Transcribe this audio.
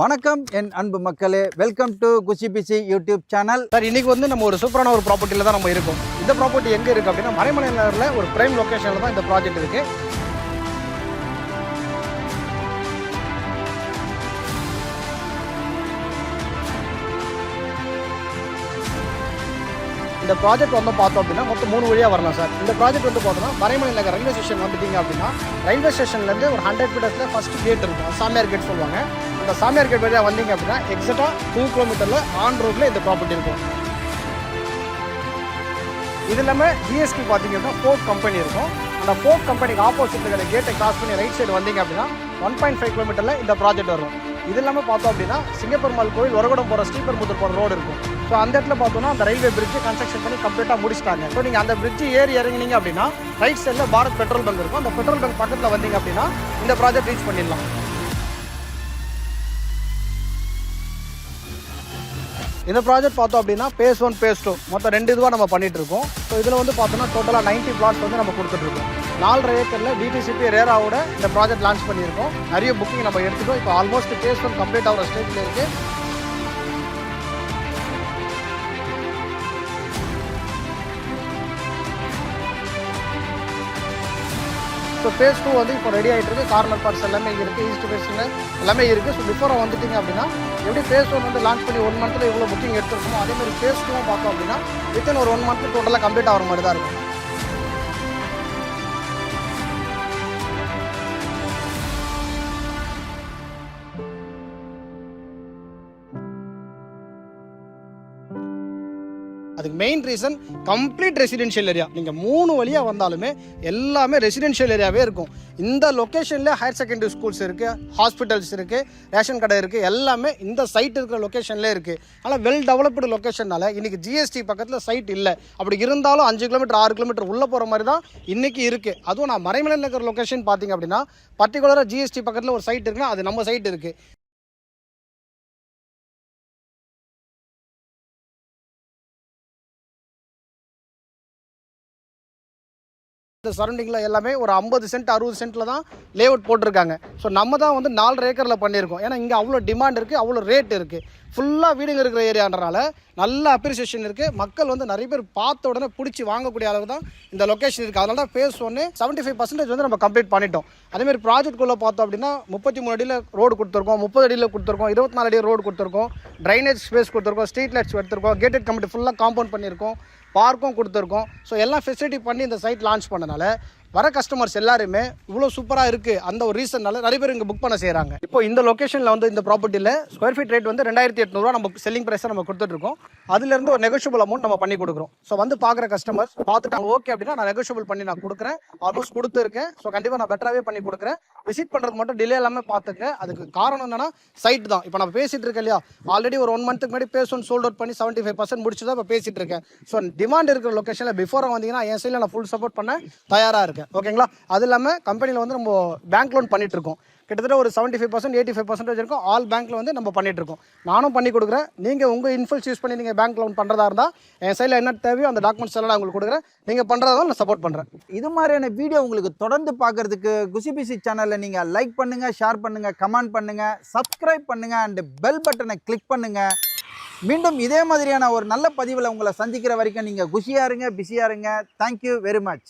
வணக்கம் என் அன்பு மக்களே, வெல்கம் டு குச்சி பிசி யூடியூப் சேனல். சார் இன்னைக்கு வந்து நம்ம ஒரு சூப்பரான ஒரு ப்ராப்பர்ட்டியில் தான் நம்ம இருக்கோம். இந்த ப்ராப்பர்ட்டி எங்கே இருக்குது அப்படின்னா மறைமலை நகரில் ஒரு பிரைம் லொக்கேஷனில் தான் இந்த ப்ராஜெக்ட் இருக்குது. இந்த ப்ராஜெக்ட் வந்து பார்த்தோம் அப்படின்னா மொத்தம் 3 வழியாக வரலாம் சார். இந்த ப்ராஜெக்ட் வந்து பார்த்தோம்னா மறைமலை நகர் ரயில்வே ஸ்டேஷன் வந்துட்டீங்க அப்படின்னா ரயில்வே ஸ்டேஷன்லேருந்து ஒரு 100 மீட்டர்ஸில் ஃபஸ்ட் கேட் இருக்கும், சாமியார் கேட் சொல்லுவாங்க. இந்த சாமியார் கேட் வழியாக வந்தீங்க அப்படின்னா எக்ஸாக்டாக 2 கிலோமீட்டரில் ஆன் ரோட்டில் இந்த ப்ராப்பர்ட்டி இருக்கும். இது இல்லாமல் ஜிஎஸ்டி பார்த்தீங்க அப்படின்னா ஃபோர்ட் கம்பெனி இருக்கும். அந்த ஃபோர்ட் கம்பெனிக்கு ஆப்போசிட் இருக்கிற கேட்டை கிராஸ் பண்ணி ரைட் சைடு வந்தீங்க அப்படின்னா 1.5 கிலோமீட்டரில் இந்த ப்ராஜெக்ட் வரும். இது இல்லாமல் பார்த்தோம் அப்படின்னா சிங்கப்பெருமாள் கோயில் உரகுடம் போகிற ஸ்ரீபெரும்புதூர் போகிற ரோடு இருக்கும். ஸோ அந்த இடத்துல பார்த்தோன்னா அந்த ரயில்வே பிரிட்ஜ் கன்ஸ்ட்ரக்ஷன் பண்ணி கம்ப்ளீட்டாக முடிச்சிட்டாங்க. ஸோ நீங்கள் அந்த பிரிட்ஜ் ஏறி இறங்கினீங்க அப்படின்னா ரைட் சைடில் பாரத் பெட்ரோல் பங்க் இருக்கும். அந்த பெட்ரோல் பங்க் பக்கத்தில் வந்தீங்க அப்படின்னா இந்த ப்ராஜெக்ட் ரீச் பண்ணிடலாம். இந்த ப்ராஜெக்ட் பார்த்தோம் அப்படின்னா பேஸ் 1 பேஸ் 2 மொத்தம் 2 இதுவாக நம்ம பண்ணிட்டு இருக்கோம். ஸோ இதில் வந்து பார்த்தோம்னா டோட்டலாக 90 பிளாட்ஸ் வந்து நம்ம கொடுத்துட்ருக்கோம். 4.5 ஏக்கரில் டிடிசிபி ரேராவோட இந்த ப்ராஜெக்ட் லான்ச் பண்ணியிருக்கோம். நிறைய புக்கிங் நம்ம எடுத்துட்டோம். இப்போ ஆல்மோஸ்ட் பேஸ் 1 கம்ப்ளீட் ஆகிற ஸ்டேஜில் இருக்குது. ஸோ ஃபேஸ் 2 வந்து இப்போ ரெடி ஆகிட்டு இருக்குது. கார்னர் பார்ட்ஸ் எல்லாமே இருக்குது, ஈஸ்ட் ஃபேஸில் எல்லாமே இருக்குது. ஸோ பிஃபோராக வந்துட்டிங்க அப்படின்னா எப்படி ஃபேஸ் 1 வந்து லான்ச் பண்ணி 1 மந்த்தில் இவ்வளோ புக்கிங் எடுத்துருக்கோமோ அதேமாதிரி ஃபேஸ் 2 பார்த்தோம் அப்படின்னா வித்தின் ஒரு 1 மந்த்தில் டோட்டலாக கம்ப்ளீட் ஆகிற மாதிரி தான் இருக்கும். அதுக்கு main reason complete residential area. நீங்கள் 3 வழியாக வந்தாலுமே எல்லாமே ரெசிடென்ஷியல் ஏரியாவே இருக்கும். இந்த லொக்கேஷனில் ஹையர் செகண்டரி ஸ்கூல்ஸ் இருக்குது, ஹாஸ்பிட்டல்ஸ் இருக்குது, ரேஷன் கடை இருக்குது, எல்லாமே இந்த சைட் இருக்கிற லொக்கேஷன்லேயே இருக்குது. ஆனால் வெல் டெவலப்டு லொக்கேஷனால இன்றைக்கி ஜிஎஸ்டி பக்கத்தில் சைட் இல்லை. அப்படி இருந்தாலும் 5 கிலோமீட்டர் 6 கிலோமீட்டர் உள்ளே போகிற மாதிரி தான் இன்றைக்கி இருக்குது. அதுவும் நான் மறைமலை நகர் லொக்கேஷன் பார்த்தீங்க அப்படின்னா பர்டிகுலராக ஜிஎஸ்டி பக்கத்தில் ஒரு சைட் இருக்குன்னா அது நம்ம சைட் இருக்குது. இந்த சரௌண்டிங்கில் எல்லாமே ஒரு 50 சென்ட் 60 சென்ட்டில் தான் லே அவுட் போட்டிருக்காங்க. ஸோ நம்ம தான் வந்து 4.5 ஏக்கரில் பண்ணியிருக்கோம். ஏன்னா இங்கே அவ்வளோ டிமாண்ட் இருக்குது, அவ்வளோ ரேட் இருக்குது. ஃபுல்லாக வீடுங்க இருக்கிற ஏரியான்றனால நல்ல அப்ரிசியேஷன் இருக்குது. மக்கள் வந்து நிறைய பேர் பார்த்த உடனே பிடிச்சி வாங்கக்கூடிய அளவு தான் இந்த லொக்கேஷன் இருக்குது. அதனால தான் ஃபேஸ் 1 75% வந்து நம்ம கம்ப்ளீட் பண்ணிட்டோம். அதேமாதிரி ப்ராஜெக்ட்குள்ளே பார்த்தோம் அப்படின்னா 33 அடியில் ரோடு கொடுத்துருக்கோம், 30 அடியில் கொடுத்துருக்கோம், 24 அடி ரோடு கொடுத்துருக்கோம், ட்ரைனேஜ் ஸ்பேஸ் கொடுத்துருக்கோம், ஸ்ட்ரீட் லைட்ஸ் எடுத்துருக்கோம், கேட்டட் கமிட்டி ஃபுல்லாக காம்பவுண்ட் பண்ணியிருக்கோம், பார்க்கும் கொடுத்துருக்கோம். ஸோ எல்லாம் ஃபெசிலிட்டி பண்ணி இந்த சைட் லான்ச் பண்ணனால வர கஸ்டமர்ஸ் எல்லாருமே இவ்வளோ சூப்பராக இருக்குது. அந்த ஒரு ரீசன்னால நிறைய பேர் இங்கே புக் பண்ண செய்கிறாங்க. இப்போ இந்த லொக்கேஷனில் வந்து இந்த ப்ராப்பர்ட்டியில் ஸ்கொயர் ஃபீட் ரேட் வந்து 2800 நம்ம செல்லிங் ப்ரைஸை நம்ம கொடுத்துட்ருக்கோம். அதுலேருந்து ஒரு நெகோஷியபிள் அமௌண்ட் நம்ம பண்ணி கொடுக்குறோம். ஸோ வந்து பார்க்குற கஸ்டமர்ஸ் பார்த்துட்டாங்க ஓகே அப்படின்னா நான் நெகோஷியபிள் பண்ணி நான் கொடுக்குறேன். ஆல்மோஸ்ட் கொடுத்துருக்கேன். ஸோ கண்டிப்பாக நான் பெட்டராகவே பண்ணி கொடுக்குறேன். விசிட் பண்ணுறது மட்டும் டிலே எல்லாமே பார்த்துங்க. அதுக்கு காரணம் என்னன்னா சைட் தான். இப்போ நான் பேசிகிட்டு இருக்கேன் இல்லையா, ஆல்ரெடி ஒரு 1 மந்த்துக்கு முன்னாடி பேஸ் 1 சோல்ட் அவுட் பண்ணி 75% முடிச்சு தான் இப்போ பேசிகிட்டு இருக்கேன். ஸோ டிமாண்ட் இருக்கிற லொக்கேஷனில் பிஃபோராக வந்தீங்கன்னா என் சைடில் நான் ஃபுல் சப்போர்ட் பண்ண தயாராக இருக்கேன். ஓகேங்களா? அது இல்லாமல் கம்பெனியில் வந்து நம்ம பேங்க் லோன் பண்ணிட்டு இருக்கோம். கிட்டத்தட்ட ஒரு 75% 85% இருக்கும். ஆல் பேங்க்கில் வந்து நம்ம பண்ணிட்டு இருக்கோம். நானும் பண்ணி கொடுக்குறேன். நீங்கள் உங்கள் இன்ஃபுல்ஸ் யூஸ் பண்ணி நீங்கள் பேங்க் லோன் பண்ணுறதா இருந்தால் என் சைடில் என்ன தேவையோ அந்த டாக்குமெண்ட்ஸ் எல்லாம் உங்களுக்கு கொடுக்குறேன். நீங்கள் பண்ணுறதா நான் சப்போர்ட் பண்ணுறேன். இது மாதிரியான வீடியோ உங்களுக்கு தொடர்ந்து பார்க்கறதுக்கு குச்சி பிசி சேனலில் நீங்கள் லைக் பண்ணுங்கள், ஷேர் பண்ணுங்கள், கமெண்ட் பண்ணுங்கள், சப்ஸ்கிரைப் பண்ணுங்கள் அண்ட் பெல் பட்டனை கிளிக் பண்ணுங்கள். மீண்டும் இதே மாதிரியான ஒரு நல்ல பதிவில் உங்களை சந்திக்கிற வரைக்கும் நீங்கள் குஷியாக இருங்க, பிஸியாக இருங்க. Thank you very much.